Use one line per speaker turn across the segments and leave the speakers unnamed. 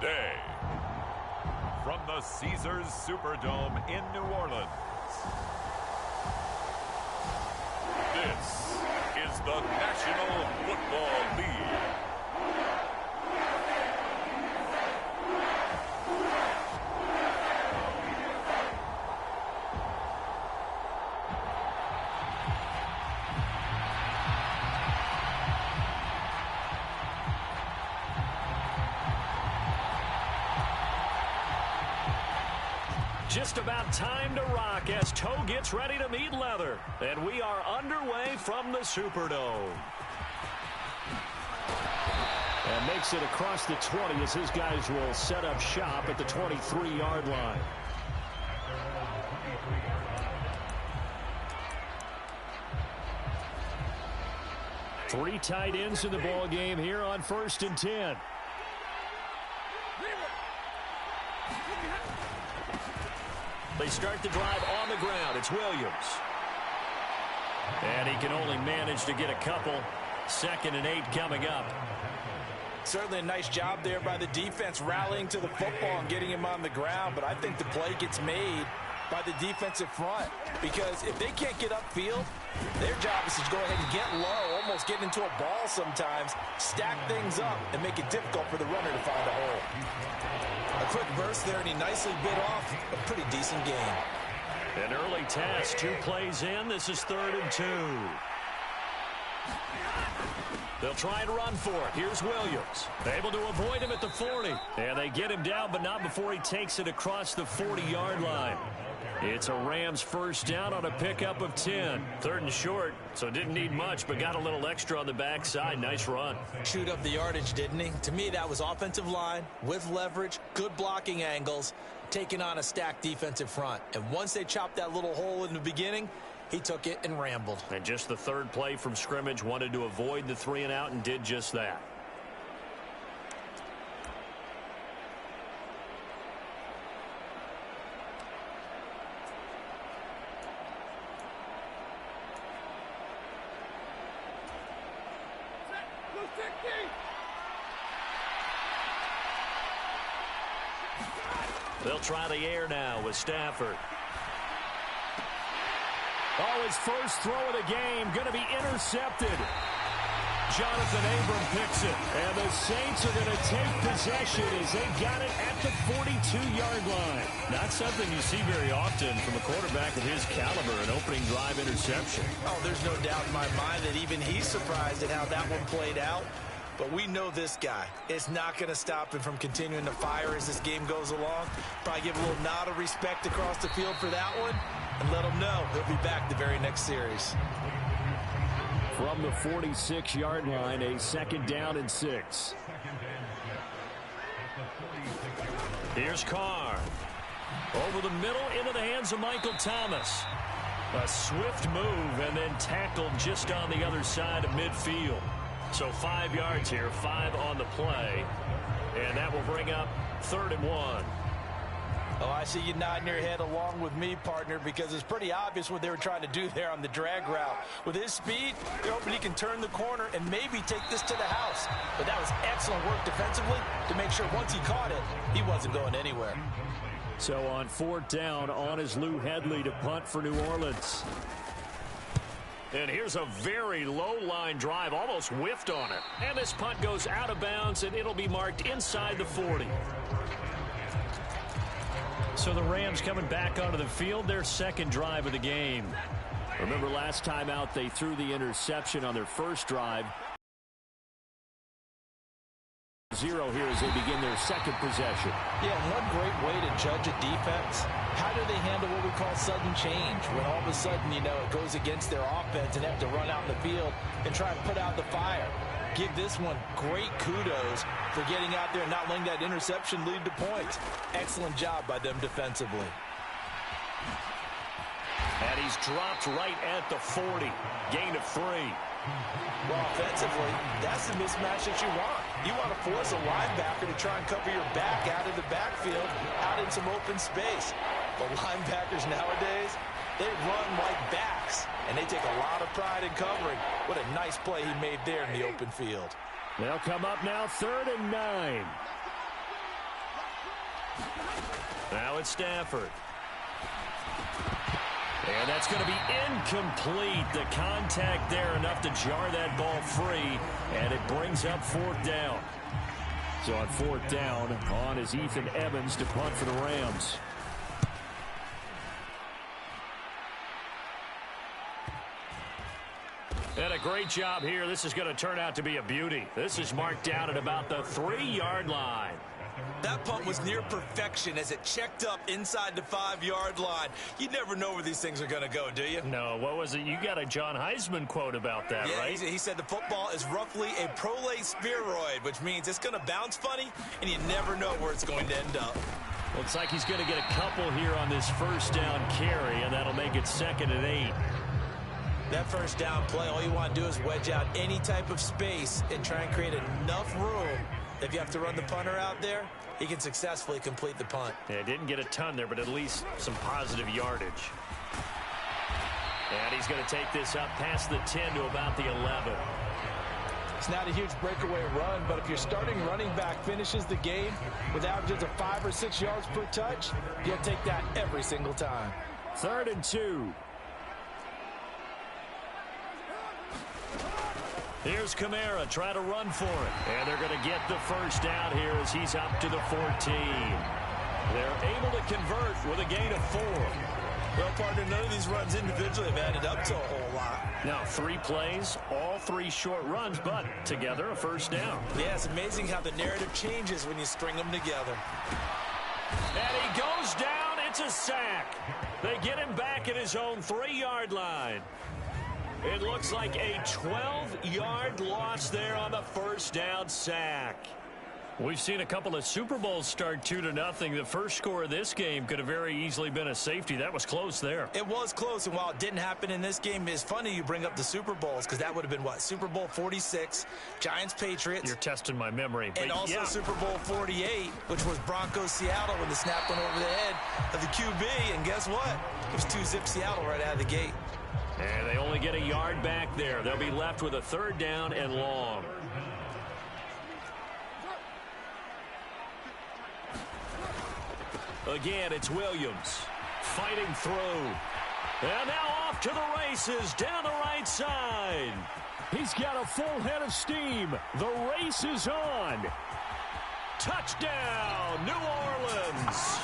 today. From the Caesars Superdome in New Orleans, this is the National Football League.
Just about time to rock as toe gets ready to meet leather. And we are underway from the Superdome. And makes it across the 20 as his guys will set up shop at the 23-yard line. Three tight ends in the ball game here on 1st and 10. They start the drive on the ground. It's Williams. And he can only manage to get a couple. 2nd and 8 coming up.
Certainly a nice job there by the defense rallying to the football and getting him on the ground. But I think the play gets made by the defensive front. Because if they can't get upfield, their job is to go ahead and get low, almost get into a ball sometimes, stack things up, and make it difficult for the runner to find a hole. A quick burst there, and he nicely bit off a pretty decent game.
An early task, 2 plays in. This is 3rd and 2. They'll try and run for it. Here's Williams. Able to avoid him at the 40. And they get him down, but not before he takes it across the 40-yard line. It's a Rams first down on a pickup of 10. 3rd and short, so didn't need much, but got a little extra on the backside. Nice run.
Chewed up the yardage, didn't he? To me, that was offensive line with leverage, good blocking angles, taking on a stacked defensive front. And once they chopped that little hole in the beginning, he took it and rambled.
And just the 3rd play from scrimmage, wanted to avoid the 3 and out and did just that. They'll try the air now with Stafford. Oh, his first throw of the game going to be intercepted. Jonathan Abram picks it. And the Saints are going to take possession as they got it at the 42-yard line. Not something you see very often from a quarterback of his caliber, an opening drive interception.
Oh, there's no doubt in my mind that even he's surprised at how that one played out. But we know this guy is not going to stop him from continuing to fire as this game goes along. Probably give a little nod of respect across the field for that one and let him know he'll be back the very next series.
From the 46-yard line, a 2nd down and 6. Here's Carr. Over the middle into the hands of Michael Thomas. A swift move and then tackled just on the other side of midfield. So 5 yards here, 5 on the play. And that will bring up 3rd and 1.
Oh, I see you nodding your head along with me, partner, because it's pretty obvious what they were trying to do there on the drag route. With his speed, they're hoping he can turn the corner and maybe take this to the house. But that was excellent work defensively to make sure once he caught it, he wasn't going anywhere.
So on 4th down, on is Lou Hedley to punt for New Orleans. And here's a very low-line drive, almost whiffed on it. And this punt goes out of bounds, and it'll be marked inside the 40. So the Rams coming back onto the field, their 2nd drive of the game. Remember last time out, they threw the interception on their first drive. 0 here as they begin their 2nd possession.
Yeah, one great way to judge a defense. How do they handle what we call sudden change? When all of a sudden, you know, it goes against their offense and they have to run out in the field and try and put out the fire. Give this one great kudos for getting out there and not letting that interception lead to points. Excellent job by them defensively.
And he's dropped right at the 40. Gain of 3.
Well, offensively, that's the mismatch that you want. You want to force a linebacker to try and cover your back out of the backfield, out in some open space. But linebackers nowadays, they run like backs, and they take a lot of pride in covering. What a nice play he made there in the open field.
They'll come up now 3rd and 9. Now it's Stafford. And that's going to be incomplete. The contact there enough to jar that ball free, and it brings up 4th down. So on 4th down, on is Ethan Evans to punt for the Rams. And a great job here. This is going to turn out to be a beauty. This is marked down at about the 3-yard line.
That punt was near perfection as it checked up inside the 5-yard line. You never know where these things are going to go, do you?
No, what was it? You got a John Heisman quote about that,
yeah,
right?
He said the football is roughly a prolate spheroid, which means it's going to bounce funny, and you never know where it's going to end up.
Looks like he's going to get a couple here on this 1st down carry, and that'll make it 2nd and 8.
That 1st down play, all you want to do is wedge out any type of space and try and create enough room. If you have to run the punter out there, he can successfully complete the punt.
Yeah, didn't get a ton there, but at least some positive yardage. And he's going to take this up past the 10 to about the 11.
It's not a huge breakaway run, but if your starting running back finishes the game with averages of 5 or 6 yards per touch, you'll take that every single time.
3rd and 2. Here's Kamara trying to run for it. And they're going to get the 1st down here as he's up to the 14. They're able to convert with a gain of 4.
Well, partner, none of these runs individually have added up to a whole lot.
Now, 3 plays, all 3 short runs, but together a 1st down.
Yeah, it's amazing how the narrative changes when you string them together.
And he goes down. It's a sack. They get him back at his own 3-yard line. It looks like a 12-yard loss there on the 1st down sack. We've seen a couple of Super Bowls start 2-0. The first score of this game could have very easily been a safety. That was close there.
It was close, and while it didn't happen in this game, it's funny you bring up the Super Bowls because that would have been, what, Super Bowl 46, Giants-Patriots.
You're testing my memory.
And also yeah. Super Bowl 48, which was Broncos-Seattle when the snap went over the head of the QB, and guess what? It was 2-zip Seattle right out of the gate.
And they only get a yard back there. They'll be left with a 3rd down and long. Again, it's Williams fighting through. And now off to the races down the right side. He's got a full head of steam. The race is on. Touchdown, New Orleans.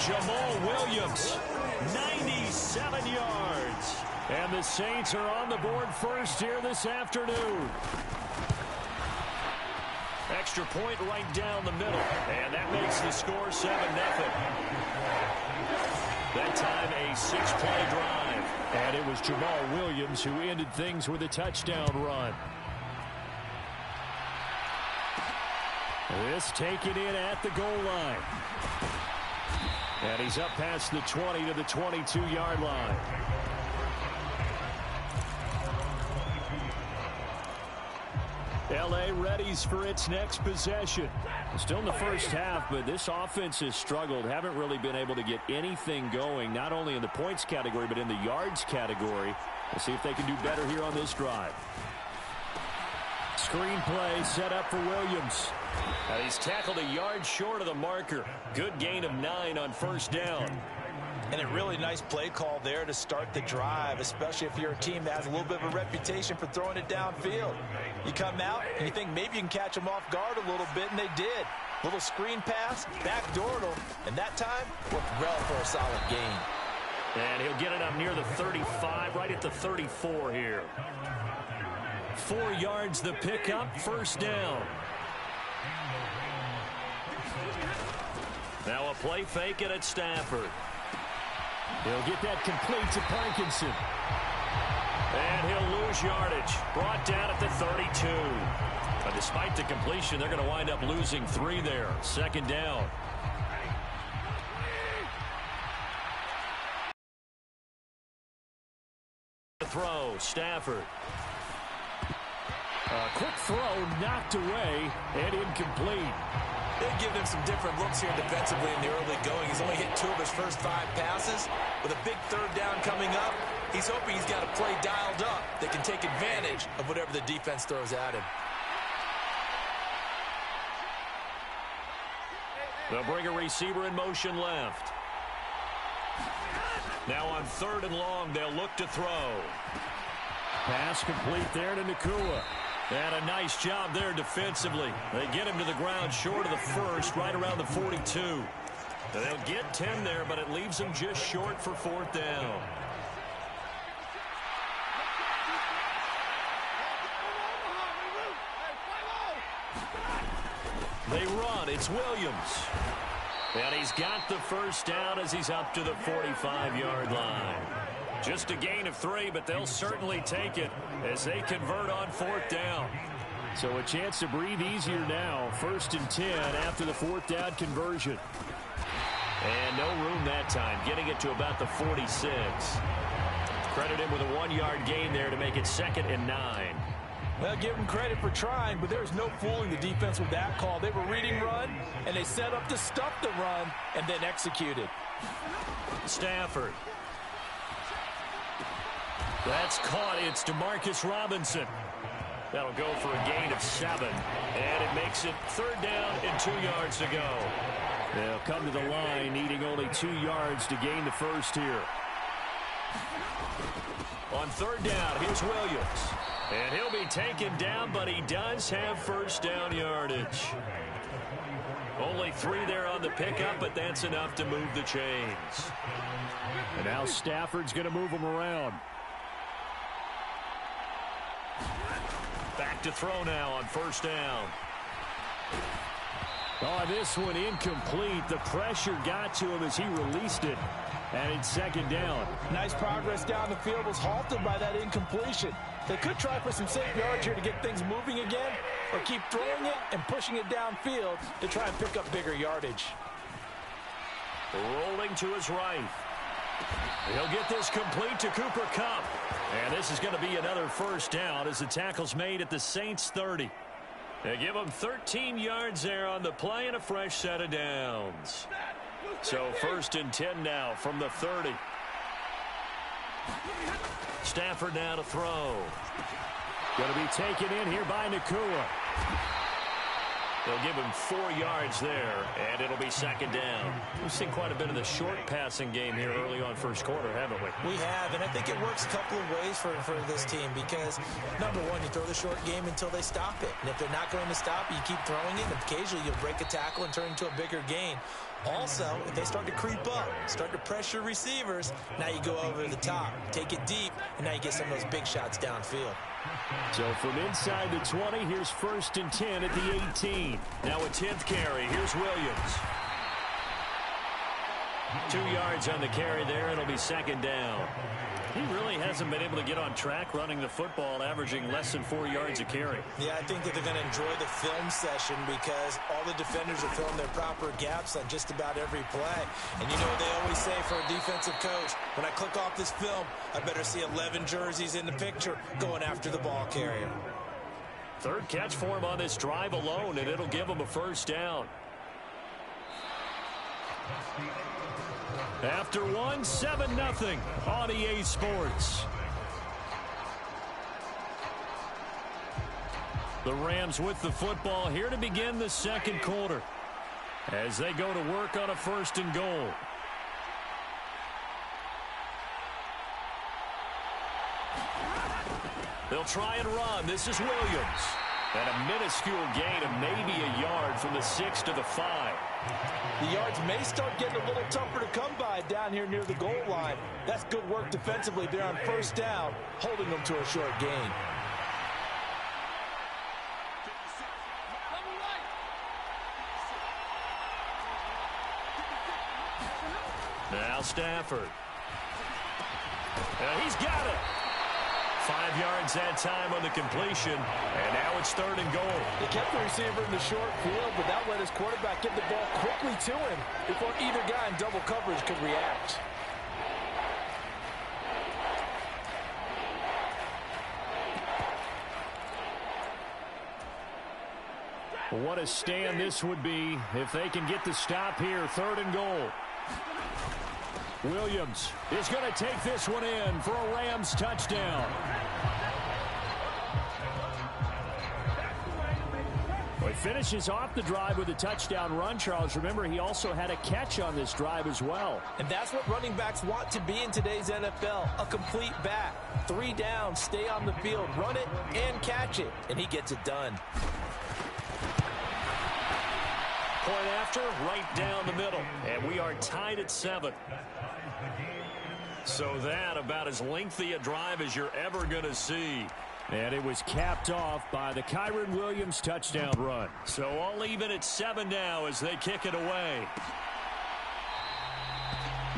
Jamal Williams, 97 yards. And the Saints are on the board first here this afternoon. Extra point right down the middle. And that makes the score 7-0. That time a 6-play drive. And it was Jamal Williams who ended things with a touchdown run. This taken in at the goal line. And he's up past the 20 to the 22-yard line. L.A. readies for its next possession. Still in the first half, but this offense has struggled. Haven't really been able to get anything going, not only in the points category, but in the yards category. We'll see if they can do better here on this drive. Screen play set up for Williams. And he's tackled a yard short of the marker. Good gain of 9 on 1st down.
And a really nice play call there to start the drive, especially if you're a team that has a little bit of a reputation for throwing it downfield. You come out and you think maybe you can catch them off guard a little bit, and they did. Little screen pass, backdoored them, and that time worked well for a solid gain.
And he'll get it up near the 35, right at the 34 here. 4 yards the pickup, 1st down. Now a play fake it at Stafford. He'll get that complete to Parkinson. And he'll lose yardage. Brought down at the 32. But despite the completion, they're going to wind up losing 3 there. 2nd down. Throw, Stafford. A quick throw knocked away and incomplete.
They've given him some different looks here defensively in the early going. He's only hit 2 of his first 5 passes. With a big 3rd down coming up, he's hoping he's got a play dialed up that can take advantage of whatever the defense throws at him.
They'll bring a receiver in motion left. Now on 3rd and long, they'll look to throw. Pass complete there to Nakua. And a nice job there defensively. They get him to the ground short of the first, right around the 42. They'll get 10 there, but it leaves them just short for 4th down. They run. It's Williams. And he's got the first down as he's up to the 45-yard line. Just a gain of 3, but they'll certainly take it as they convert on 4th down. So a chance to breathe easier now. 1st and 10 after the 4th down conversion. And no room that time, getting it to about the 46. Credit him with a 1-yard gain there to make it 2nd and 9.
Well, give them credit for trying, but there's no fooling the defense with that call. They were reading run, and they set up to stop the run, and then executed.
Stafford. That's caught. It's Demarcus Robinson. That'll go for a gain of 7, and it makes it 3rd down and 2 yards to go. They'll come to the line, needing only 2 yards to gain the first here. On 3rd down, here's Williams. And he'll be taken down, but he does have first down yardage. Only 3 there on the pickup, but that's enough to move the chains. And now Stafford's going to move him around. Back to throw now on 1st down. Oh, this one incomplete. The pressure got to him as he released it. And it's 2nd down.
Nice progress down the field was halted by that incompletion. They could try for some safe yards here to get things moving again, or keep throwing it and pushing it downfield to try and pick up bigger yardage.
Rolling to his right. He'll get this complete to Cooper Kupp. And this is going to be another first down as the tackle's made at the Saints 30. They give him 13 yards there on the play and a fresh set of downs. So 1st and 10 now from the 30. Stafford now to throw. Going to be taken in here by Nakua. They'll give him 4 yards there, and it'll be 2nd down. We've seen quite a bit of the short passing game here early on 1st quarter, haven't we?
We have, and I think it works a couple of ways for this team because, number one, you throw the short game until they stop it. And if they're not going to stop it, you keep throwing it, and occasionally you'll break a tackle and turn it into a bigger gain. Also, if they start to creep up, start to pressure receivers, now you go over the top, take it deep, and now you get some of those big shots downfield.
So from inside the 20, here's 1st and 10 at the 18. Now a 10th carry. Here's Williams. 2 yards on the carry there. It'll be 2nd down. He really hasn't been able to get on track running the football, averaging less than 4 yards a carry.
Yeah, I think that they're going to enjoy the film session because all the defenders are filling their proper gaps on just about every play. And you know what they always say for a defensive coach, when I click off this film, I better see 11 jerseys in the picture going after the ball carrier.
3rd catch for him on this drive alone, and it'll give him a first down. After 7-0 on EA Sports. The Rams with the football here to begin the 2nd quarter as they go to work on a 1st and goal. They'll try and run. This is Williams. And a minuscule gain of maybe a yard from the 6 to the 5.
The yards may start getting a little tougher to come by down here near the goal line. That's good work defensively there on 1st down, holding them to a short gain.
Now Stafford. And he's got it. 5 yards that time on the completion, and now it's 3rd and goal.
They kept the receiver in the short field, but that let his quarterback get the ball quickly to him before either guy in double coverage could react.
What a stand this would be if they can get the stop here. 3rd and goal. Williams is going to take this one in for a Rams touchdown. He finishes off the drive with a touchdown run, Charles. Remember, he also had a catch on this drive as well.
And that's what running backs want to be in today's NFL, a complete back. 3 downs, stay on the field, run it, and catch it. And he gets it done.
Point after, right down the middle. And we are tied at 7. So that about as lengthy a drive as you're ever going to see. And it was capped off by the Kyren Williams touchdown run. So all even at 7 now as they kick it away.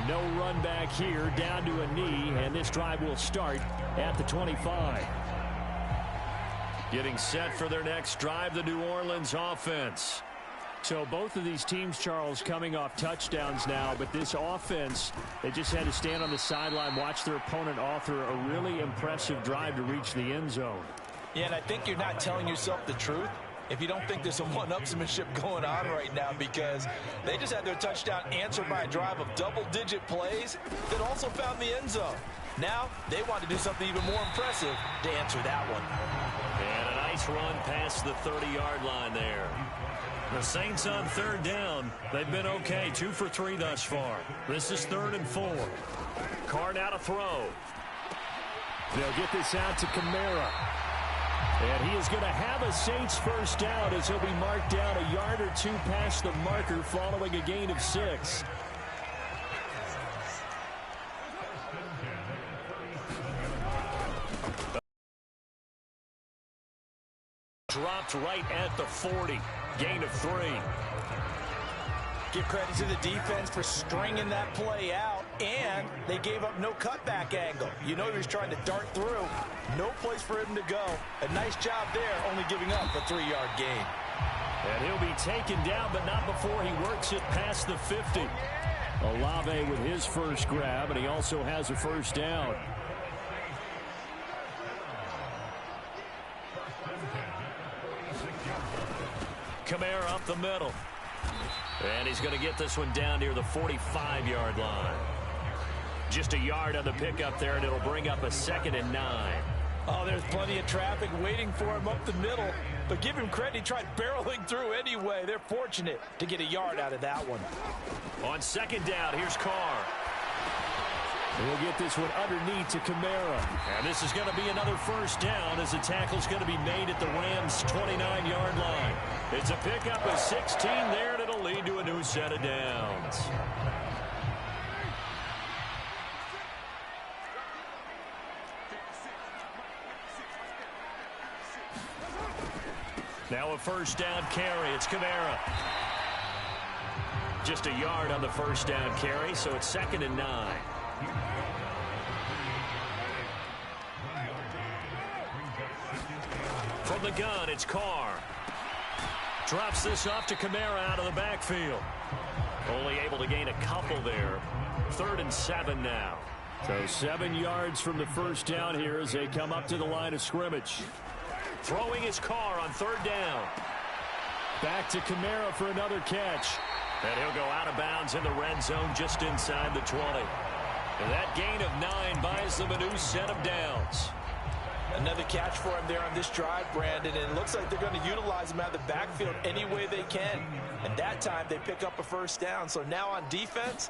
No run back here, down to a knee, and this drive will start at the 25. Getting set for their next drive, the New Orleans offense. So both of these teams, Charles, coming off touchdowns now, but this offense, they just had to stand on the sideline, watch their opponent author a really impressive drive to reach the end zone.
Yeah, and I think you're not telling yourself the truth if you don't think there's some one-upsmanship going on right now, because they just had their touchdown answered by a drive of double-digit plays that also found the end zone. Now they want to do something even more impressive to answer that one.
And a nice run past the 30-yard line there. The Saints on 3rd down. They've been okay, 2 for 3 thus far. This is 3rd and 4. Carr now to throw. They'll get this out to Kamara. And he is going to have a Saints first down as he'll be marked down a yard or 2 past the marker following a gain of 6. Dropped right at the 40. Gain of 3.
Give credit to the defense for stringing that play out, and they gave up no cutback angle. You know he was trying to dart through. No place for him to go. A nice job there, only giving up a 3-yard gain.
And he'll be taken down, but not before he works it past the 50. Olave with his first grab, and he also has a first down. Kamara up the middle. And he's going to get this one down near the 45-yard line. Just a yard on the pickup there, and it'll bring up a 2nd and 9.
Oh, there's plenty of traffic waiting for him up the middle. But give him credit, he tried barreling through anyway. They're fortunate to get a yard out of that one.
On 2nd down, here's Carr. He'll get this one underneath to Kamara. And this is going to be another first down as the tackle's going to be made at the Rams' 29-yard line. It's a pickup of 16 there, and it'll lead to a new set of downs. Now a first down carry. It's Kamara. Just a yard on the first down carry, so it's 2nd and 9. From the gun, it's Carr. Drops this off to Kamara out of the backfield. Only able to gain a couple there. 3rd and 7 now. So 7 yards from the first down here as they come up to the line of scrimmage. Throwing his Carr on 3rd down. Back to Kamara for another catch. And he'll go out of bounds in the red zone just inside the 20. And that gain of 9 buys them a new set of downs.
Another catch for him there on this drive, Brandon, and it looks like they're going to utilize him out of the backfield any way they can. And that time they pick up a first down. So now on defense,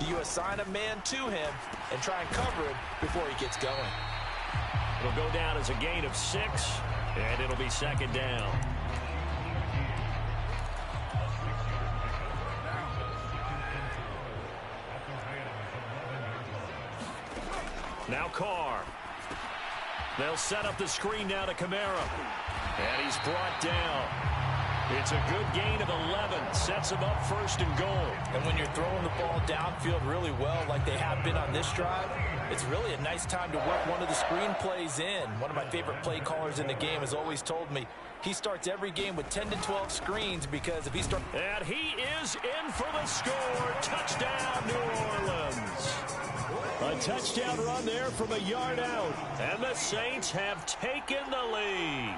you assign a man to him and try and cover him before he gets going.
It'll go down as a gain of 6, and it'll be 2nd down. Now Carr. They'll set up the screen now to Kamara. And he's brought down. It's a good gain of 11. Sets him up 1st and goal.
And when you're throwing the ball downfield really well like they have been on this drive, it's really a nice time to work one of the screen plays in. One of my favorite play callers in the game has always told me he starts every game with 10 to 12 screens because if he starts...
And he is in for the score. Touchdown, New Orleans. A touchdown run there from a yard out. And the Saints have taken the lead.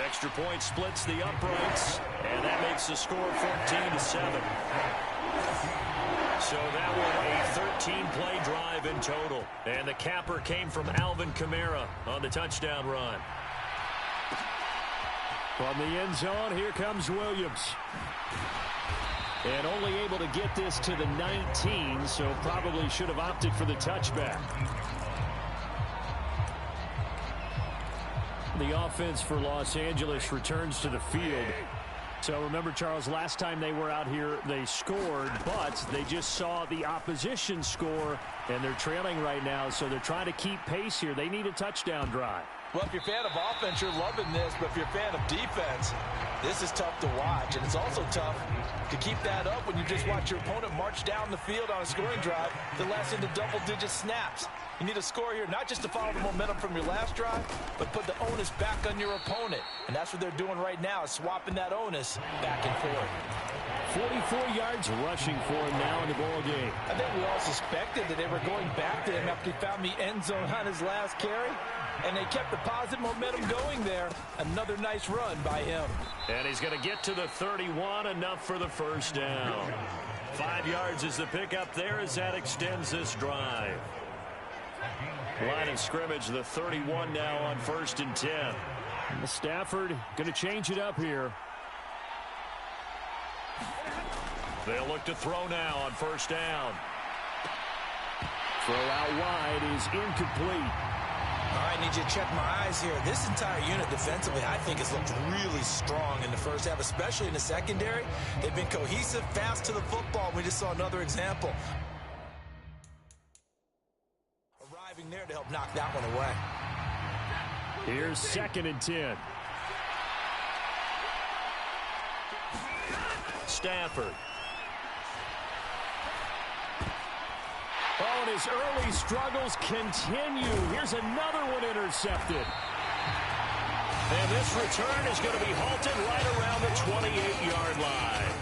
Extra point splits the uprights. And that makes the score 14-7. So that was a 13-play drive in total. And the capper came from Alvin Kamara on the touchdown run. From the end zone, here comes Williams. And only able to get this to the 19, so probably should have opted for the touchback. The offense for Los Angeles returns to the field. So remember, Charles, last time they were out here, they scored, but they just saw the opposition score, and they're trailing right now, so they're trying to keep pace here. They need a touchdown drive.
Well, if you're a fan of offense, you're loving this, but if you're a fan of defense, this is tough to watch, and it's also tough to keep that up when you just watch your opponent march down the field on a scoring drive that lasts into double-digit snaps. You need a score here, not just to follow the momentum from your last drive, but put the onus back on your opponent. And that's what they're doing right now, swapping that onus back and forth.
44 yards rushing for him now in the ball game.
I think we all suspected that they were going back to him after he found the end zone on his last carry. And they kept the positive momentum going there. Another nice run by him.
And he's going to get to the 31, enough for the first down. 5 yards is the pickup there as that extends this drive. Line of scrimmage, the 31 now on 1st and 10. And Stafford going to change it up here. They'll look to throw now on 1st down. Throw out wide is incomplete.
All right, I need you to check my eyes here. This entire unit defensively, I think, has looked really strong in the first half, especially in the secondary. They've been cohesive, fast to the football. We just saw another example. Arriving there to help knock that one away.
Here's 2nd and 10. Stafford. Oh, and his early struggles continue. Here's another one intercepted. And this return is going to be halted right around the 28-yard line.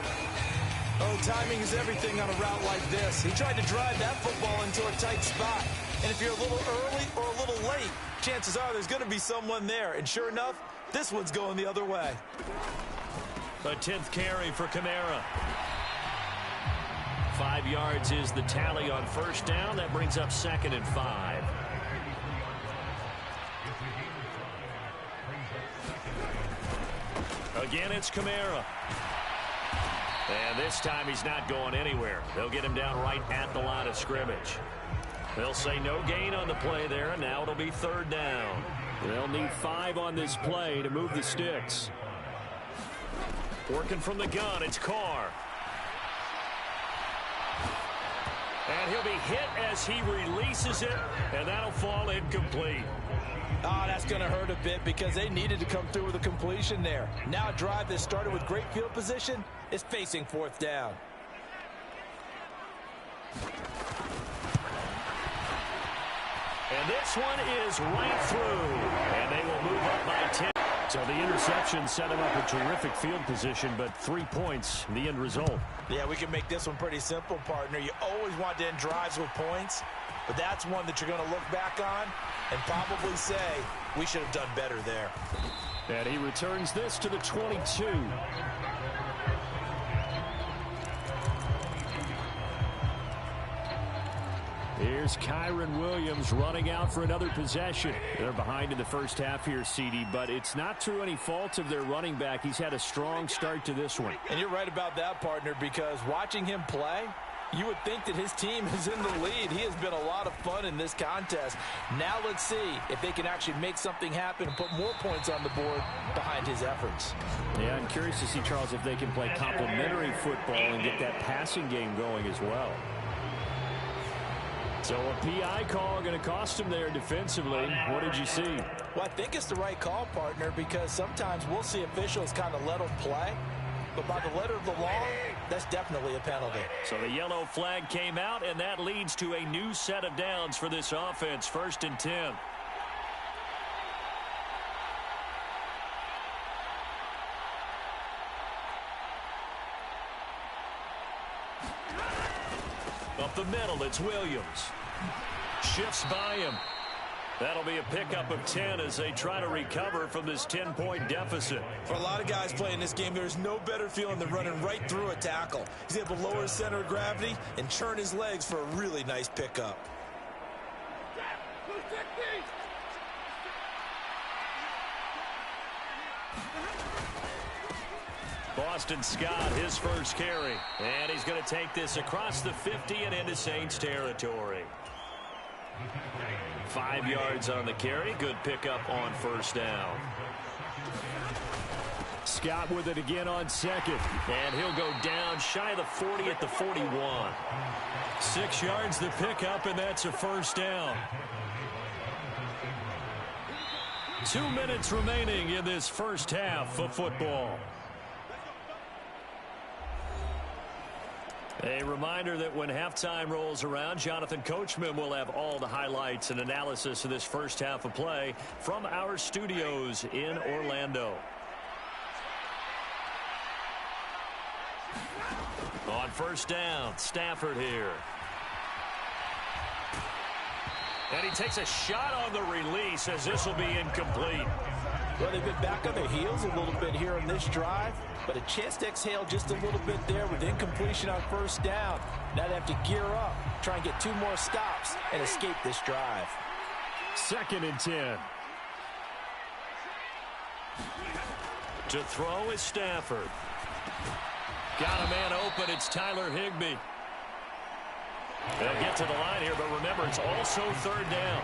Oh, timing is everything on a route like this. He tried to drive that football into a tight spot. And if you're a little early or a little late, chances are there's going to be someone there. And sure enough, this one's going the other way.
A 10th carry for Kamara. 5 yards is the tally on 1st down. That brings up 2nd and 5. Again, it's Kamara. And this time he's not going anywhere. They'll get him down right at the line of scrimmage. They'll say no gain on the play there, and now it'll be 3rd down. They'll need 5 on this play to move the sticks. Working from the gun, it's Carr. And he'll be hit as he releases it, and that'll fall incomplete.
Oh, that's going to hurt a bit because they needed to come through with a completion there. Now a drive that started with great field position is facing 4th down.
And this one is right through, and they will move up by 10. So the interception set him up a terrific field position, but 3 points, the end result.
Yeah, we can make this one pretty simple, partner. You always want to end drives with points, but that's one that you're going to look back on and probably say, we should have done better there.
And he returns this to the 22. Here's Kyron Williams running out for another possession. They're behind in the first half here, CD, but it's not through any fault of their running back. He's had a strong start to this one.
And you're right about that, partner, because watching him play, you would think that his team is in the lead. He has been a lot of fun in this contest. Now let's see if they can actually make something happen and put more points on the board behind his efforts.
Yeah, I'm curious to see, Charles, if they can play complementary football and get that passing game going as well. So a PI call going to cost him there defensively. What did you see?
Well, I think it's the right call, partner, because sometimes we'll see officials kind of let them play. But by the letter of the law, that's definitely a penalty.
So the yellow flag came out, and that leads to a new set of downs for this offense. 1st and 10. Up the middle, it's Williams. Shifts by him. That'll be a pickup of 10 as they try to recover from this 10-point deficit.
For a lot of guys playing this game, there's no better feeling than running right through a tackle. He's able to lower his center of gravity and churn his legs for a really nice pickup.
Boston Scott, his first carry. And he's going to take this across the 50 and into Saints territory. 5 yards on the carry. Good pickup on first down. Scott with it again on second. And he'll go down shy of the 40 at the 41. 6 yards the pickup, and that's a first down. 2 minutes remaining in this first half of football. A reminder that when halftime rolls around, Jonathan Coachman will have all the highlights and analysis of this first half of play from our studios in Orlando. On first down, Stafford here. And he takes a shot on the release as this will be incomplete.
Well, they've been back on their heels a little bit here on this drive, but a chance to exhale just a little bit there with incompletion on first down. Now they have to gear up, try and get 2 more stops, and escape this drive.
2nd and 10. To throw is Stafford. Got a man open. It's Tyler Higbee. They'll get to the line here, but remember, it's also 3rd down.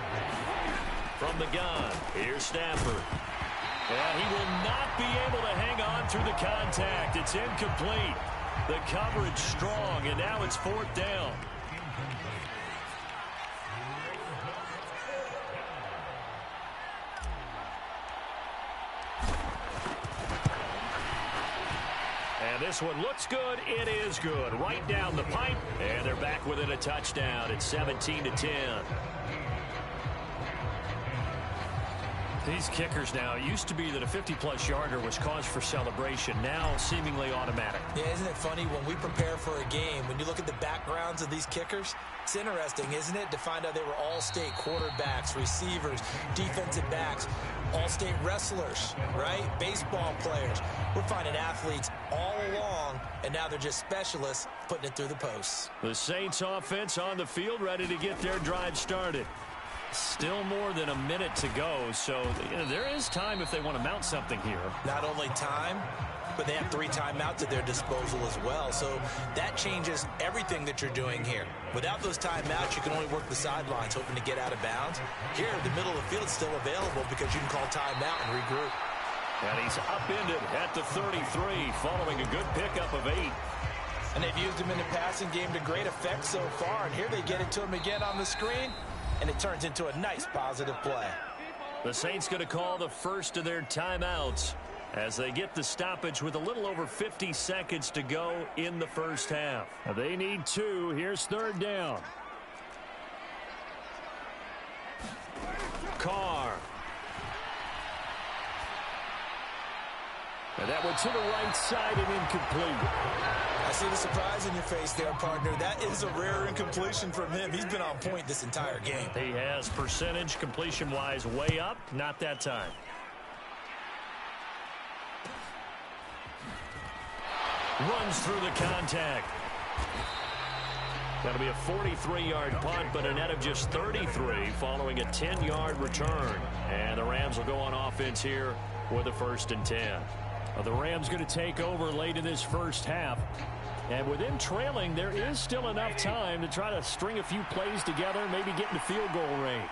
From the gun, here's Stafford. And he will not be able to hang on through the contact. It's incomplete. The coverage strong, and now it's 4th down. And this one looks good. It is good. Right down the pipe, and they're back within a touchdown. It's 17-10. These kickers now, it used to be that a 50-plus yarder was cause for celebration. Now seemingly automatic.
Yeah, isn't it funny when we prepare for a game, when you look at the backgrounds of these kickers, it's interesting, isn't it, to find out they were all-state quarterbacks, receivers, defensive backs, all-state wrestlers, right? Baseball players. We're finding athletes all along, and now they're just specialists putting it through the posts.
The Saints offense on the field, ready to get their drive started. Still more than a minute to go, so there is time if they want to mount something here.
Not only time, but they have 3 timeouts at their disposal as well, so that changes everything that you're doing here. Without those timeouts, you can only work the sidelines, hoping to get out of bounds. Here, the middle of the field is still available because you can call timeout and regroup.
And he's upended at the 33, following a good pickup of 8.
And they've used him in the passing game to great effect so far, and here they get it to him again on the screen, and it turns into a nice positive play.
The Saints going to call the first of their timeouts as they get the stoppage with a little over 50 seconds to go in the first half. They need 2. Here's 3rd down. Carr. And that one to the right side and incomplete.
I see the surprise in your face there, partner. That is a rare incompletion from him. He's been on point this entire game.
He has percentage completion-wise way up. Not that time. Runs through the contact. That'll be a 43-yard punt, but a net of just 33 following a 10-yard return. And the Rams will go on offense here with a 1st and 10. The Rams going to take over late in this first half. And with them trailing, there is still enough time to try to string a few plays together, maybe get into field goal range.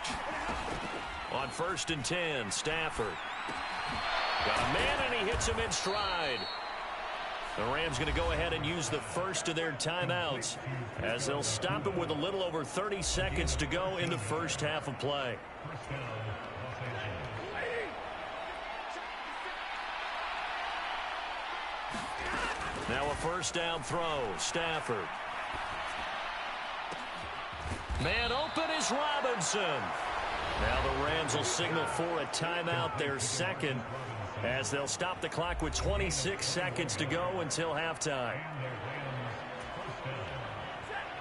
On 1st and 10, Stafford. Got a man, and he hits him in stride. The Rams going to go ahead and use the first of their timeouts as they'll stop him with a little over 30 seconds to go in the first half of play. Now a 1st down throw. Stafford. Man open is Robinson. Now the Rams will signal for a timeout, their 2nd, as they'll stop the clock with 26 seconds to go until halftime.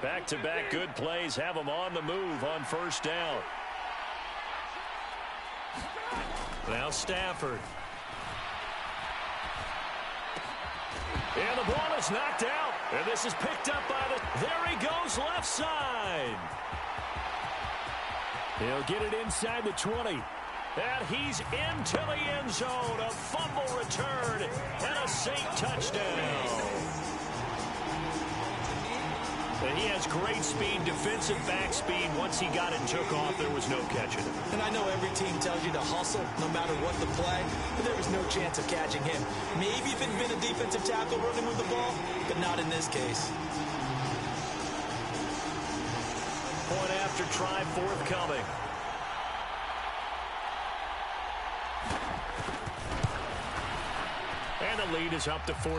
Back-to-back good plays have them on the move on 1st down. Now Stafford. And the ball is knocked out. And this is picked up by the... There he goes, left side. He'll get it inside the 20. And he's into the end zone. A fumble return and a Saint touchdown. He has great speed, defensive back speed. Once he got it and took off, there was no catching him.
And I know every team tells you to hustle no matter what the play, but there was no chance of catching him. Maybe if it had been a defensive tackle running with the ball, but not in this case.
Point after try forthcoming. And the lead is up to 14.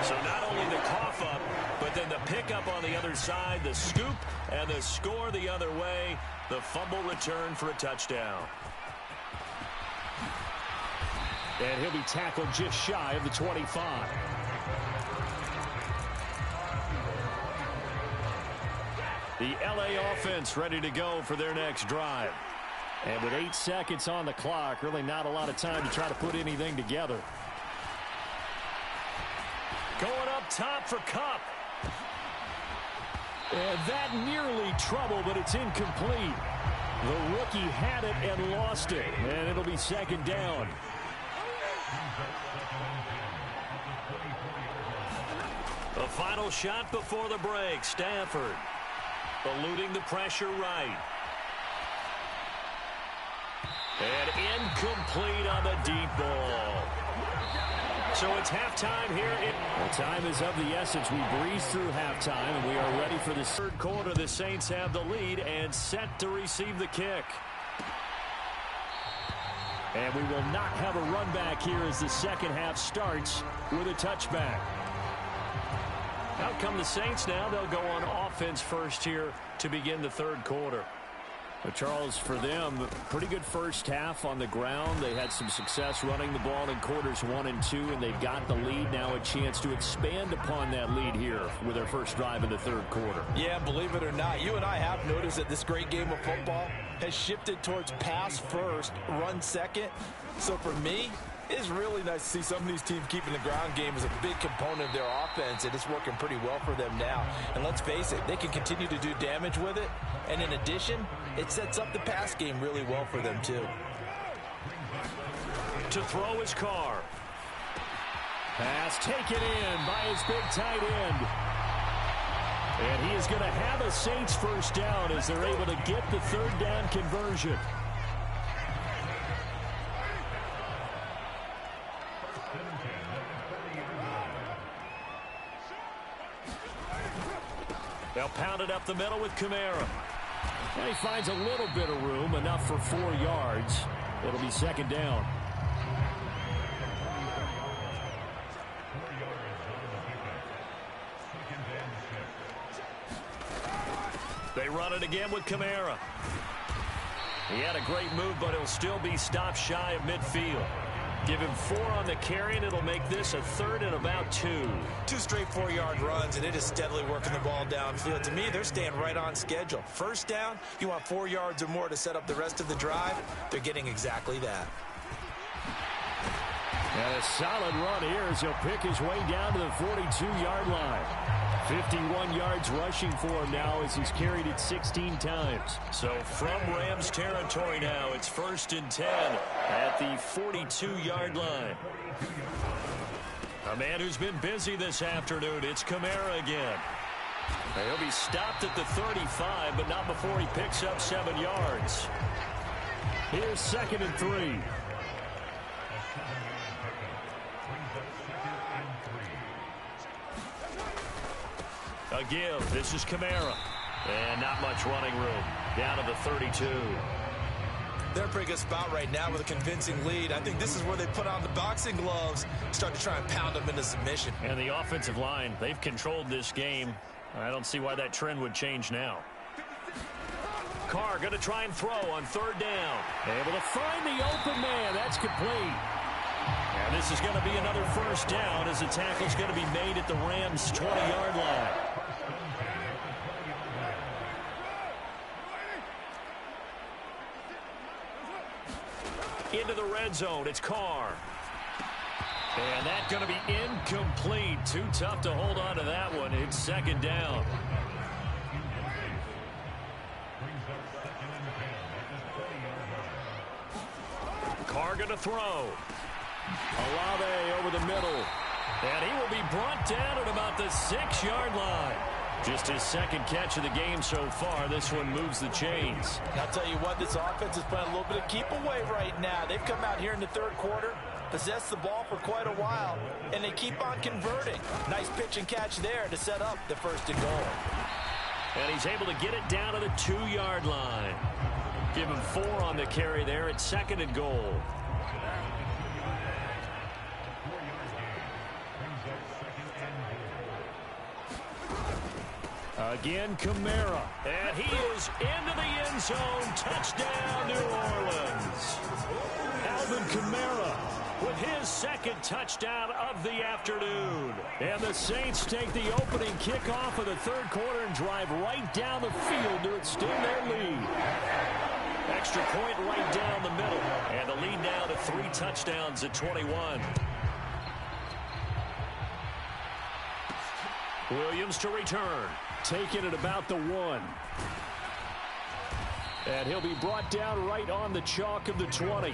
So not only the cough up, but then the pickup on the other side, the scoop, and the score the other way. The fumble return for a touchdown. And he'll be tackled just shy of the 25. The LA offense ready to go for their next drive. And with 8 seconds on the clock, really not a lot of time to try to put anything together. Going up top for Kupp. And that nearly trouble, but it's incomplete. The rookie had it and lost it. And it'll be second down. The final shot before the break. Stafford eluding the pressure right. And incomplete on the deep ball. So it's halftime here. Well, time is of the essence. We breeze through halftime, and we are ready for the third quarter. The Saints have the lead and set to receive the kick. And we will not have a run back here as the second half starts with a touchback. Out come the Saints now. They'll go on offense first here to begin the third quarter. But Charles, for them, pretty good first half on the ground. They had some success running the ball in quarters 1 and 2, and they've got the lead. Now a chance to expand upon that lead here with their first drive in the third quarter.
Yeah, believe it or not, you and I have noticed that this great game of football has shifted towards pass first, run second. So for me, it's really nice to see some of these teams keeping the ground game as a big component of their offense, and it's working pretty well for them now. And let's face it, they can continue to do damage with it. And in addition, it sets up the pass game really well for them, too.
To throw his Carr. Pass taken in by his big tight end. And he is going to have a Saints first down as they're able to get the third down conversion. They'll pound it up the middle with Kamara. And he finds a little bit of room, enough for 4 yards. It'll be second down. They run it again with Kamara. He had a great move, but he'll still be stopped shy of midfield. Give him 4 on the carry, and it'll make this a third and about 2.
2 straight 4-yard runs, and it is steadily working the ball downfield. To me, they're staying right on schedule. First down, you want 4 yards or more to set up the rest of the drive. They're getting exactly that.
And a solid run here as he'll pick his way down to the 42-yard line. 51 yards rushing for him now as he's carried it 16 times. So from Rams territory now, it's 1st and 10 at the 42-yard line. A man who's been busy this afternoon, it's Kamara again. He'll be stopped at the 35, but not before he picks up 7 yards. Here's 2nd and 3. A give. This is Kamara. And not much running room. Down to the 32.
They're in a pretty good spot right now with a convincing lead. I think this is where they put on the boxing gloves, start to try and pound them into submission.
And the offensive line, they've controlled this game. I don't see why that trend would change now. Carr going to try and throw on 3rd down. Able to find the open man. That's complete. And this is going to be another first down as the tackle's going to be made at the Rams' 20-yard line. Into the red zone, it's Carr. And that's going to be incomplete. Too tough to hold on to that one. It's 2nd down. Target to throw. Olave over the middle. And he will be brought down at about the 6-yard line. Just his second catch of the game so far. This one moves the chains.
I'll tell you what, this offense is playing a little bit of keep away right now. They've come out here in the third quarter, possessed the ball for quite a while, and they keep on converting. Nice pitch and catch there to set up the first and goal.
And he's able to get it down to the 2-yard line. Give him 4 on the carry there at 2nd and goal. Again, Kamara. And he is into the end zone. Touchdown, New Orleans. Alvin Kamara with his second touchdown of the afternoon. And the Saints take the opening kickoff of the third quarter and drive right down the field to extend their lead. Extra point right down the middle. And the lead now to 3 touchdowns at 21. Williams to return. Taking it about the 1. And he'll be brought down right on the chalk of the 20.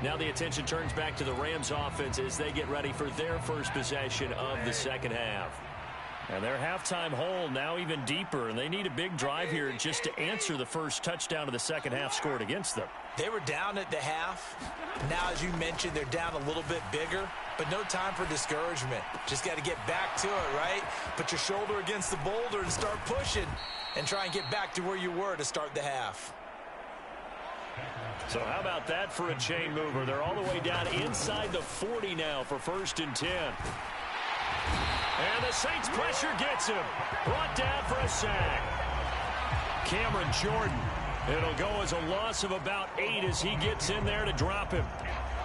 Now the attention turns back to the Rams offense as they get ready for their first possession of the second half. And their halftime hole now even deeper, and they need a big drive here just to answer the first touchdown of the second half scored against them.
They were down at the half. Now, as you mentioned, they're down a little bit bigger, but no time for discouragement. Just got to get back to it, right? Put your shoulder against the boulder and start pushing and try and get back to where you were to start the half.
So how about that for a chain mover? They're all the way down inside the 40 now for 1st and 10. And the Saints pressure gets him. Brought down for a sack. Cameron Jordan. It'll go as a loss of about 8 as he gets in there to drop him.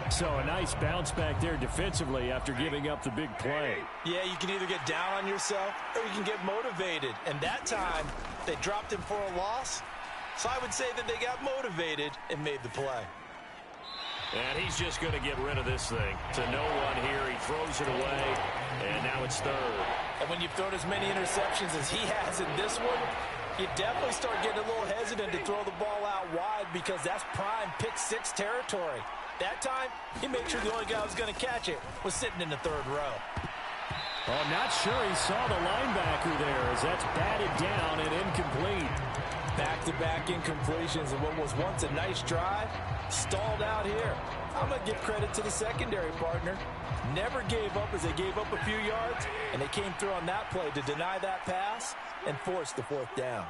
So a nice bounce back there defensively after giving up the big play.
Yeah, you can either get down on yourself or you can get motivated. And that time, they dropped him for a loss. So I would say that they got motivated and made the play.
And he's just going to get rid of this thing. To no one here. He throws it away. And now it's 3rd.
And when you've thrown as many interceptions as he has in this one, you definitely start getting a little hesitant to throw the ball out wide because that's prime pick-6 territory. That time, he made sure the only guy who was going to catch it was sitting in the 3rd row.
Well, I'm not sure he saw the linebacker there as that's batted down and incomplete.
Back-to-back incompletions of what was once a nice drive, stalled out here. I'm going to give credit to the secondary partner. Never gave up as they gave up a few yards, and they came through on that play to deny that pass and force the 4th down.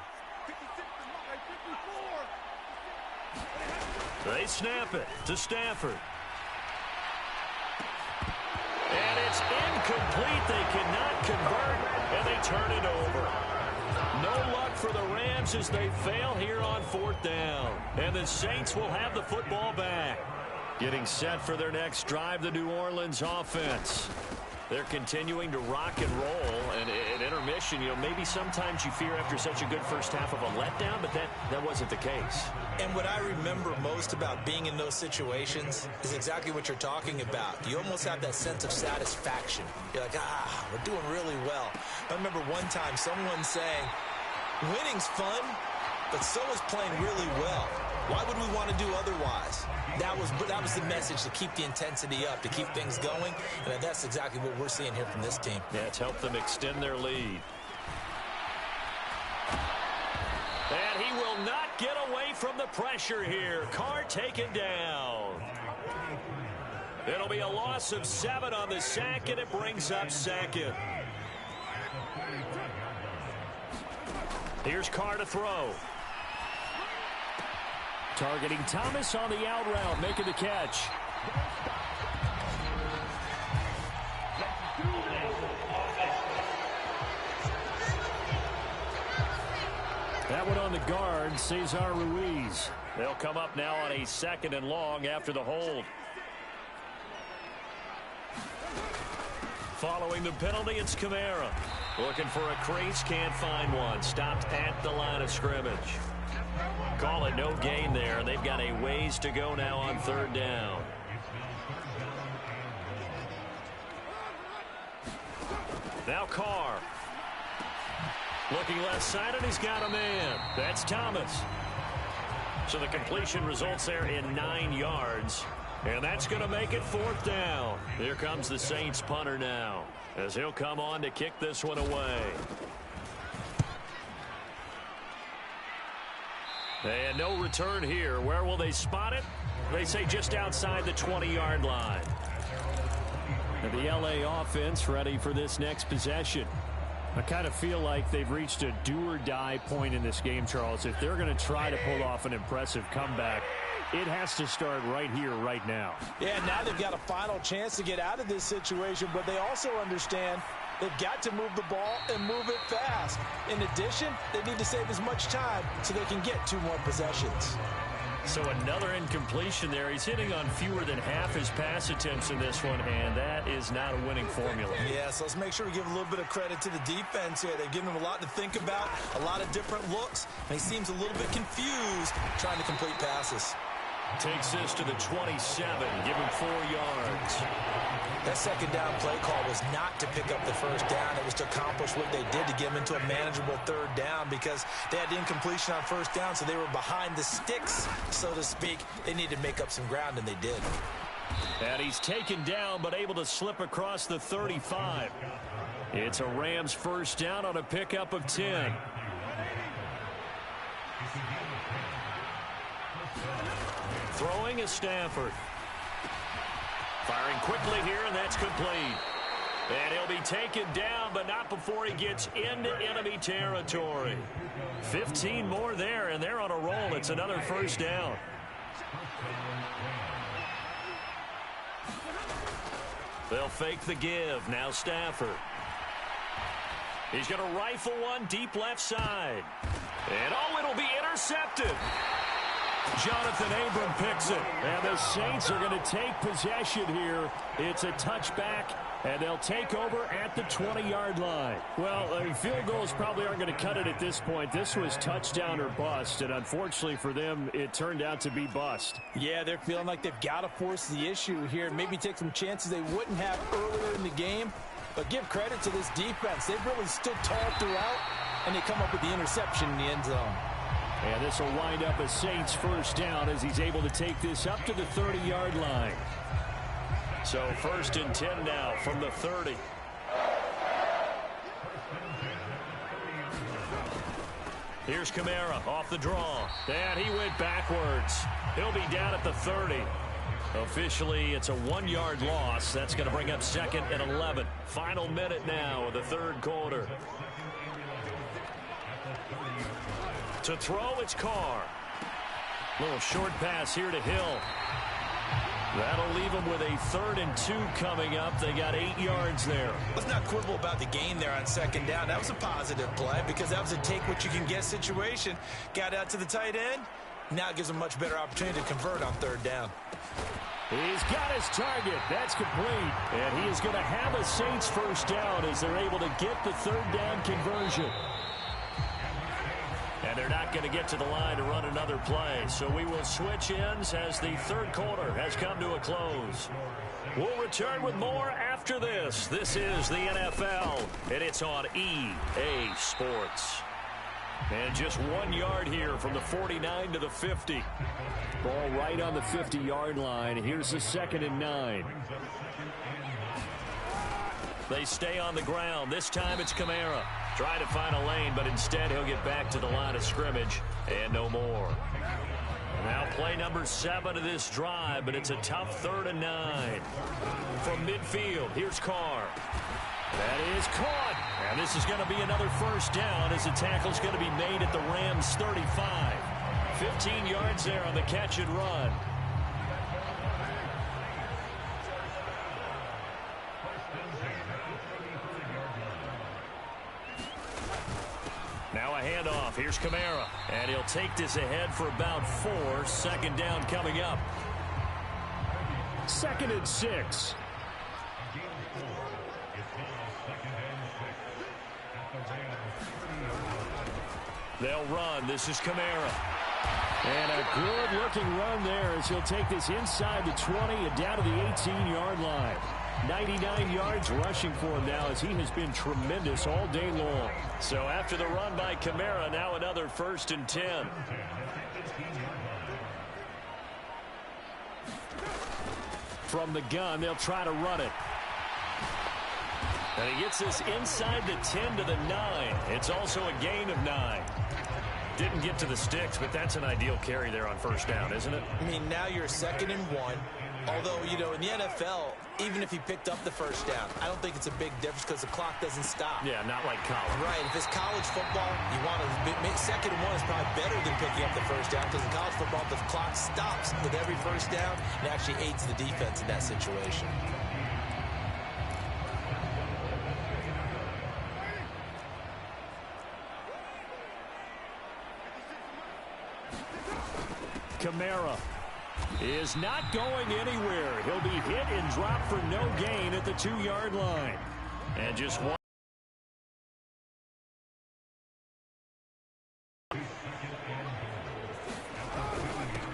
They snap it to Stafford. And it's incomplete. They cannot convert, and they turn it over. No luck for the Rams as they fail here on 4th down. And the Saints will have the football back. Getting set for their next drive, the New Orleans offense. They're continuing to rock and roll, and at intermission, you know, maybe sometimes you fear after such a good first half of a letdown, but that wasn't the case.
And what I remember most about being in those situations is exactly what you're talking about. You almost have that sense of satisfaction. You're like, we're doing really well. I remember one time someone saying, winning's fun, but so is playing really well. Why would we want to do otherwise? That was the message, to keep the intensity up, to keep things going, and that's exactly what we're seeing here from this team.
Yeah, it's helped them extend their lead. And he will not get away from the pressure here. Carr taken down. It'll be a loss of 7 on the sack, and it brings up 2nd. Here's Carr to throw. Targeting Thomas on the out route, making the catch. That one on the guard, Cesar Ruiz. They'll come up now on a 2nd and long after the hold. Following the penalty, it's Kamara. Looking for a crease, can't find one. Stopped at the line of scrimmage. Call it no gain there. They've got a ways to go now on 3rd down. Now Carr. Looking left side, and he's got a man. That's Thomas. So the completion results there in 9 yards. And that's going to make it 4th down. Here comes the Saints punter now, as he'll come on to kick this one away. And no return here. Where will they spot it? They say just outside the 20-yard line. And the LA offense ready for this next possession. I kind of feel like they've reached a do-or-die point in this game, Charles. If they're going to try to pull off an impressive comeback, it has to start right here, right now.
Yeah, now they've got a final chance to get out of this situation, but they also understand they've got to move the ball and move it fast. In addition, they need to save as much time so they can get 2 more possessions.
So another incompletion there. He's hitting on fewer than half his pass attempts in this one, and that is not a winning formula.
Yeah, so let's make sure we give a little bit of credit to the defense here. They've given him a lot to think about, a lot of different looks, and he seems a little bit confused trying to complete passes.
Takes this to the 27, give him 4 yards.
That second down play call was not to pick up the first down. It was to accomplish what they did to get them into a manageable 3rd down because they had incompletion on first down, so they were behind the sticks, so to speak. They needed to make up some ground, and they did.
And he's taken down, but able to slip across the 35. It's a Rams 1st down on a pickup of 10. Throwing is Stafford. Firing quickly here, and that's complete. And he'll be taken down, but not before he gets into enemy territory. 15 more there, and they're on a roll. It's another 1st down. They'll fake the give. Now Stafford. He's going to rifle one deep left side. And oh, it'll be intercepted. Jonathan Abram picks it. And the Saints are going to take possession here. It's a touchback, and they'll take over at the 20-yard line. Well, field goals probably aren't going to cut it at this point. This was touchdown or bust, and unfortunately for them, it turned out to be bust.
Yeah, they're feeling like they've got to force the issue here. Maybe take some chances they wouldn't have earlier in the game. But give credit to this defense. They've really stood tall throughout, and they come up with the interception in the end zone.
And this will wind up a Saints 1st down as he's able to take this up to the 30-yard line. So 1st and 10 now from the 30. Here's Kamara off the draw. And he went backwards. He'll be down at the 30. Officially, it's a 1-yard loss. That's going to bring up 2nd and 11. Final minute now of the 3rd quarter. To throw, it's Carr. Little short pass here to Hill. That'll leave them with a 3rd and 2 coming up. They got 8 yards there.
Let's not quibble about the gain there on 2nd down. That was a positive play because that was a take-what-you-can-get situation. Got out to the tight end. Now it gives them a much better opportunity to convert on 3rd down.
He's got his target. That's complete. And he is going to have a Saints 1st down as they're able to get the 3rd down conversion. And they're not going to get to the line to run another play. So we will switch ends as the 3rd quarter has come to a close. We'll return with more after this. This is the NFL, and it's on EA Sports. And just 1 yard here from the 49 to the 50. Ball right on the 50-yard line. Here's the 2nd and 9. They stay on the ground. This time it's Kamara. Trying to find a lane, but instead he'll get back to the line of scrimmage and no more. Now play number 7 of this drive, but it's a tough 3rd and 9. From midfield, here's Carr. That is caught. And this is going to be another 1st down as the tackle's going to be made at the Rams 35. 15 yards there on the catch and run. Now a handoff. Here's Kamara. And he'll take this ahead for about 4. 2nd down coming up. 2nd and 6. They'll run. This is Kamara. And a good-looking run there as he'll take this inside the 20 and down to the 18-yard line. 99 yards rushing for him now as he has been tremendous all day long. So after the run by Kamara, now another 1st and 10. From the gun, they'll try to run it. And he gets this inside the 10 to the 9. It's also a gain of 9. Didn't get to the sticks, but that's an ideal carry there on 1st down, isn't it?
I mean, now you're 2nd and 1. Although, you know, in the NFL, even if he picked up the 1st down, I don't think it's a big difference because the clock doesn't stop.
Yeah, not like college.
Right. If it's college football, you want to 2nd and 1 is probably better than picking up the 1st down because in college football, the clock stops with every 1st down and actually aids the defense in that situation.
Kamara is not going anywhere. He'll be hit and dropped for no gain at the 2-yard line. And just one.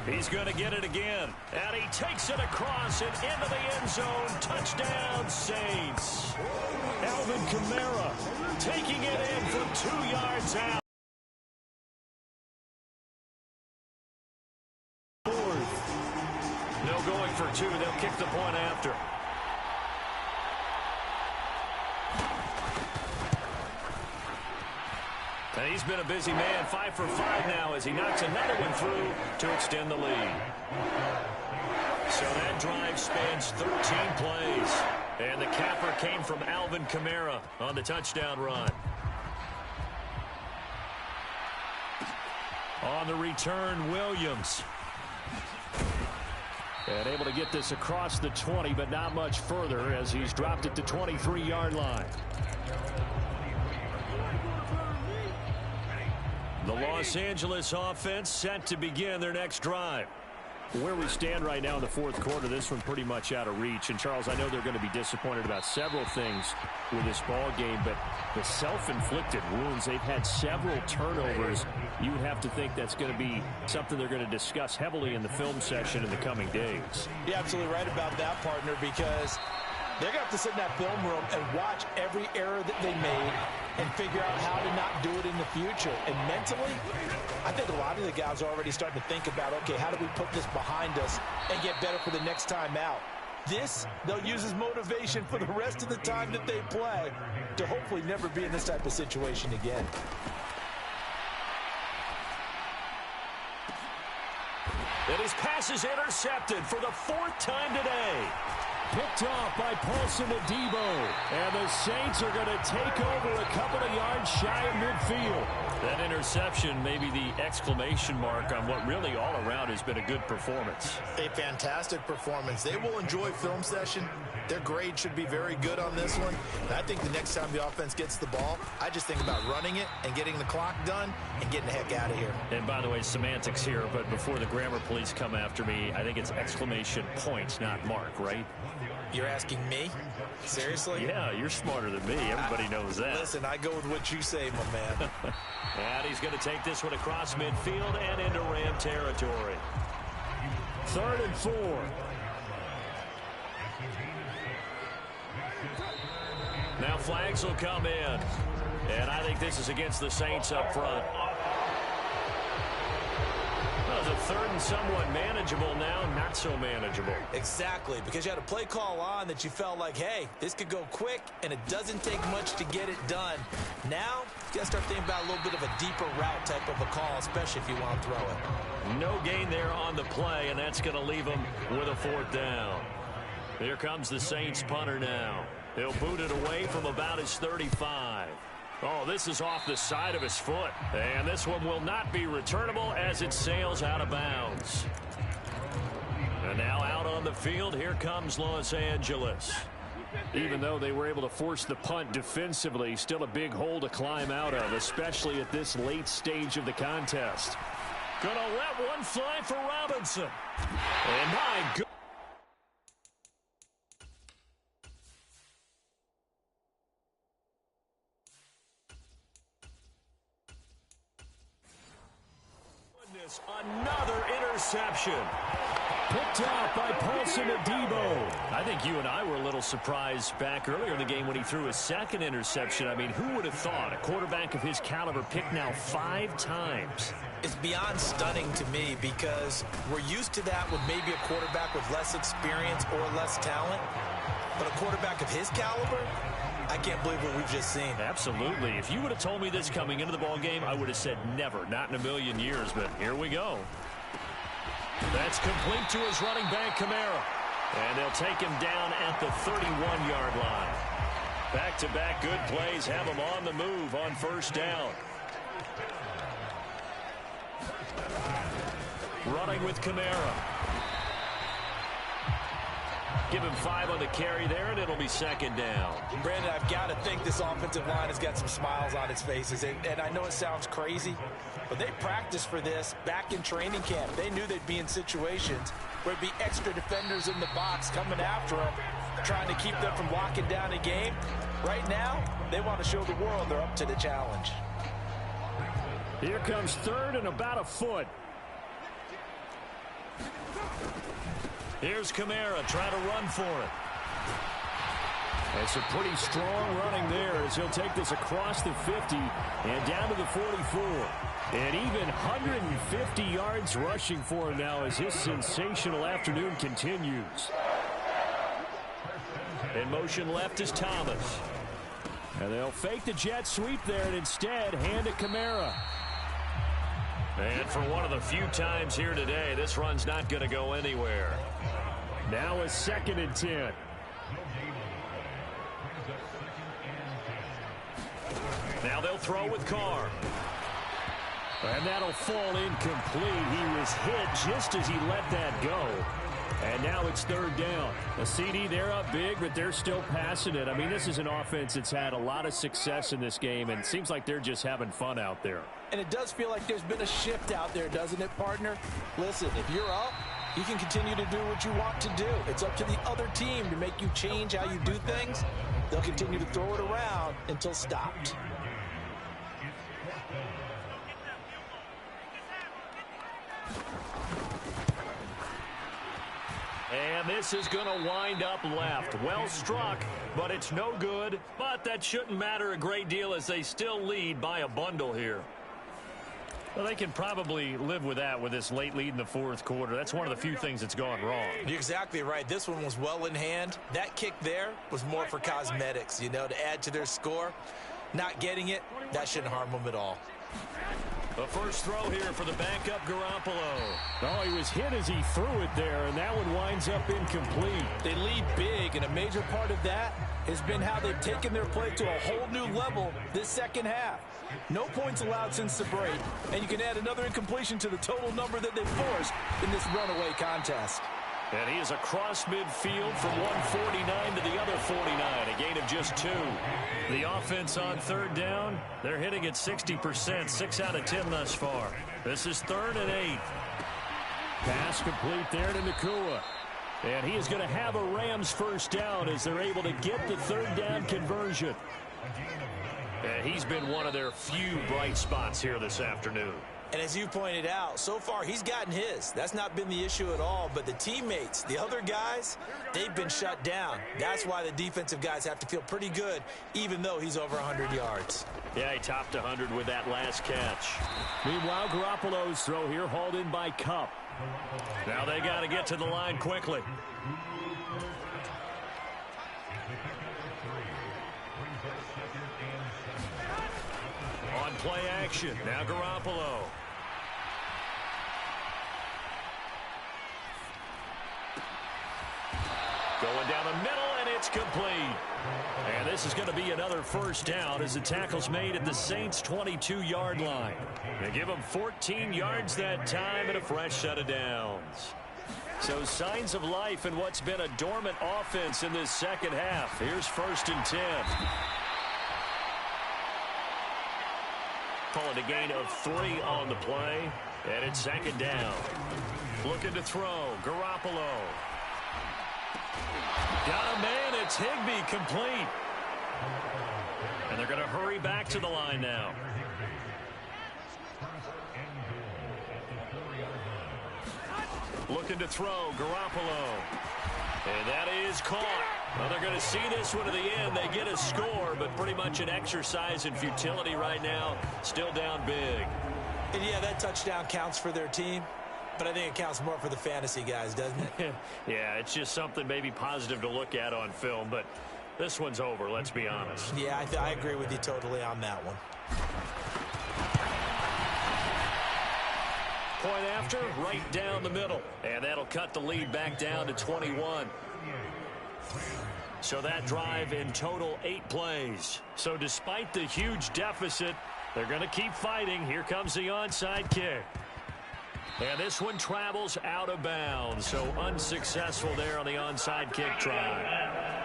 He's going to get it again. And he takes it across and into the end zone. Touchdown, Saints. Alvin Kamara taking it in from 2 yards out. No going for 2. They'll kick the point after. And he's been a busy man, 5 for 5 now as he knocks another one through to extend the lead. So that drive spans 13 plays. And the capper came from Alvin Kamara on the touchdown run. On the return, Williams. And able to get this across the 20, but not much further as he's dropped it to 23-yard line. The Los Angeles offense set to begin their next drive. Where we stand right now in the 4th quarter, this one pretty much out of reach. And, Charles, I know they're going to be disappointed about several things with this ball game, but the self-inflicted wounds, they've had several turnovers. You would have to think that's going to be something they're going to discuss heavily in the film session in the coming days.
You're absolutely right about that, partner, because they're going to have to sit in that film room and watch every error that they made and figure out how to not do it in the future. And mentally, I think a lot of the guys are already starting to think about, okay, how do we put this behind us and get better for the next time out? This, they'll use as motivation for the rest of the time that they play to hopefully never be in this type of situation again.
And his pass is intercepted for the 4th time today. Picked off by Paulson Adebo. And the Saints are going to take over a couple of yards shy of midfield. That interception may be the exclamation mark on what really all around has been a good performance.
A fantastic performance. They will enjoy film session. Their grade should be very good on this one. And I think the next time the offense gets the ball, I just think about running it and getting the clock done and getting the heck out of here.
And by the way, semantics here, but before the grammar police come after me, I think it's exclamation point, not mark, right?
You're asking me? Seriously?
Yeah, you're smarter than me. Everybody knows that.
Listen, I go with what you say, my man.
And he's going to take this one across midfield and into Ram territory. 3rd and 4. Now flags will come in. And I think this is against the Saints up front. Well, it's a 3rd and somewhat manageable now, not so manageable.
Exactly, because you had a play call on that you felt like, hey, this could go quick, and it doesn't take much to get it done. Now, you got to start thinking about a little bit of a deeper route type of a call, especially if you want to throw it.
No gain there on the play, and that's going to leave them with a 4th down. Here comes the Saints punter now. He'll boot it away from about his 35. Oh, this is off the side of his foot. And this one will not be returnable as it sails out of bounds. And now out on the field, here comes Los Angeles. Even though they were able to force the punt defensively, still a big hole to climb out of, especially at this late stage of the contest. Gonna let one fly for Robinson. And my goodness. Another interception. Picked out by Paulson Adebo. I think you and I were a little surprised back earlier in the game when he threw his second interception. I mean, who would have thought a quarterback of his caliber picked now 5 times?
It's beyond stunning to me because we're used to that with maybe a quarterback with less experience or less talent. But a quarterback of his caliber, I can't believe what we've just seen.
Absolutely. If you would have told me this coming into the ball game, I would have said never, not in a million years. But here we go. That's complete to his running back, Kamara. And they'll take him down at the 31-yard line. Back-to-back good plays have him on the move on first down. Running with Kamara. Give him 5 on the carry there, and it'll be second down.
Brandon, I've got to think this offensive line has got some smiles on its faces. And I know it sounds crazy, but they practiced for this back in training camp. They knew they'd be in situations where there'd be extra defenders in the box coming after them, trying to keep them from locking down a game. Right now, they want to show the world they're up to the challenge.
Here comes third and about a foot. Here's Kamara trying to run for it. It's a pretty strong running there as he'll take this across the 50 and down to the 44. And even 150 yards rushing for him now as his sensational afternoon continues. In motion left is Thomas. And they'll fake the jet sweep there and instead hand it Kamara. And for one of the few times here today, this run's not going to go anywhere. Now a 2nd and 10. Now they'll throw with Carr. And that'll fall incomplete. He was hit just as he let that go. And now it's 3rd down. The CD, they're up big, but they're still passing it. I mean, this is an offense that's had a lot of success in this game, and it seems like they're just having fun out there.
And it does feel like there's been a shift out there, doesn't it, partner? Listen, if you're up, you can continue to do what you want to do. It's up to the other team to make you change how you do things. They'll continue to throw it around until stopped.
And this is going to wind up left. Well struck, but it's no good. But that shouldn't matter a great deal as they still lead by a bundle here. Well, they can probably live with that with this late lead in the 4th quarter. That's one of the few things that's gone wrong.
You're exactly right. This one was well in hand. That kick there was more for cosmetics, you know, to add to their score. Not getting it, that shouldn't harm them at all.
The first throw here for the backup Garoppolo. Oh, he was hit as he threw it there, and that one winds up incomplete.
They lead big, and a major part of that has been how they've taken their play to a whole new level this second half. No points allowed since the break, and you can add another incompletion to the total number that they forced in this runaway contest.
And he is across midfield from 149 to the other 49, a gain of just 2. The offense on 3rd down, they're hitting at 60%, 6 out of 10 thus far. This is 3rd and 8. Pass complete there to Nakua. And he is going to have a Rams first down as they're able to get the 3rd down conversion. And he's been one of their few bright spots here this afternoon.
And as you pointed out, so far he's gotten his. That's not been the issue at all. But the teammates, the other guys, they've been shut down. That's why the defensive guys have to feel pretty good, even though he's over 100 yards.
Yeah, he topped 100 with that last catch. Meanwhile, Garoppolo's throw here hauled in by Kupp. Now they got to get to the line quickly. On play action, now Garoppolo. Going down the middle, and it's complete. And this is going to be another first down as the tackle's made at the Saints' 22-yard line. They give them 14 yards that time and a fresh set of downs. So signs of life in what's been a dormant offense in this second half. Here's 1st and 10. Calling a gain of 3 on the play, and it's 2nd down. Looking to throw, Garoppolo. Got a man, it's Higbee, complete. And they're going to hurry back to the line now. Looking to throw, Garoppolo. And that is caught. Well, they're going to see this one to the end. They get a score, but pretty much an exercise in futility right now. Still down big.
And yeah, that touchdown counts for their team, but I think it counts more for the fantasy guys, doesn't it?
Yeah, it's just something maybe positive to look at on film, but this one's over, let's be honest.
Yeah, I agree with you totally on that one.
Point after, right down the middle. And that'll cut the lead back down to 21. So that drive in total 8 plays. So despite the huge deficit, they're going to keep fighting. Here comes the onside kick. And this one travels out of bounds. So unsuccessful there on the onside kick try.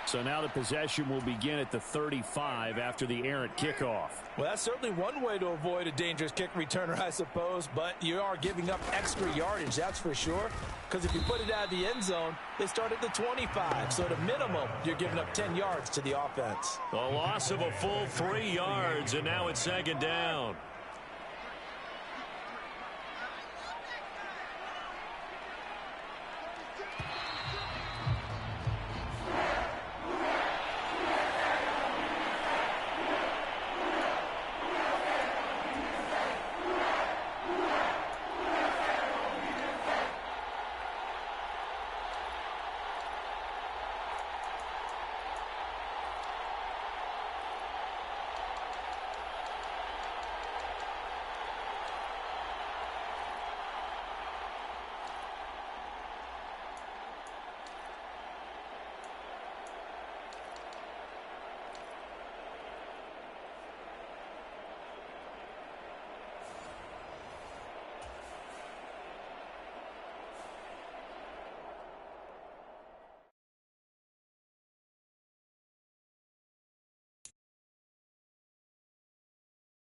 So now the possession will begin at the 35 after the errant kickoff.
Well, that's certainly one way to avoid a dangerous kick returner, I suppose, but you are giving up extra yardage, that's for sure, because if you put it out of the end zone, they start at the 25, so at a minimum, you're giving up 10 yards to the offense.
A loss of a full 3 yards, and now it's second down.